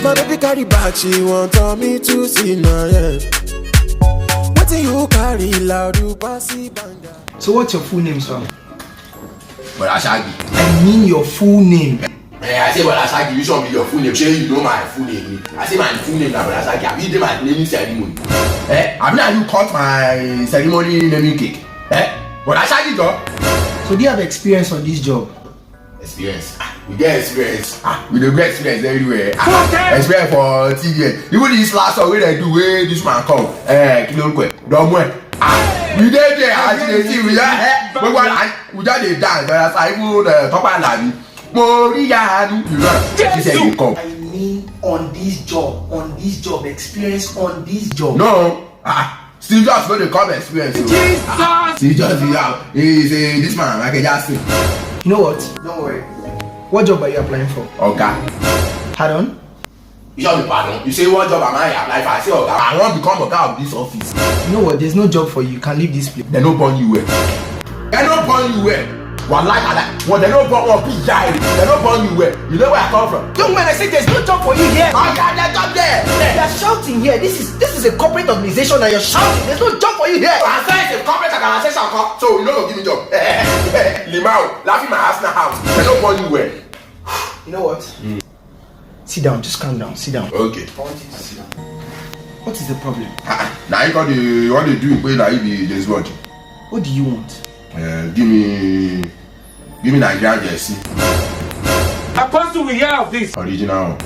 My baby carry back, she want me to see now, yeah. What do you carry loud, you pass it banga. So what's your full name, sir? But Shaggy. I mean your full name. I say well Shaggy, you show me your full name. Sure you know my full name. I say my full name now, Shaggy. I did my naming ceremony. I mean you cut my ceremony naming cake. But Shaggy though. So do you have experience on this job? Experience. We get experience. We don't get experience everywhere. Experience for TV. Even this last one where they do where this man come. Kilonque. Don't wait. We did there. I see the TV. We just did dance. But as I even talk about that, she said you come. I mean on this job, experience on this job. No. Steve Jobs got the come experience. Steve Jobs is this man. I can just say. You know what? Don't worry. What job are you applying for? Okay. Pardon? You should be pardon. You say what job am I applying for? I say okay. I want to become a guy of this office. You know what? There's no job for you. You can leave this place. They no born you well. They no born you well. One like that. Well, they no born one big guy. They no born you well. You know where I come from? Young man, I said there's no job for you here. Oh yeah, there's job there. You're shouting here. This is a corporate organization and you're shouting. There's no job for you here. I said it's a corporate organization, so you know give me job. Limau, laughing my ass in the house. They no born you well. You know what? Sit down. Just calm down. Sit down. Okay. I want you to sit down. What is the problem? Now you got the what they do where you be this watch. What do you want? Give me Nigerian jersey. Apostle, we hear of this. Original.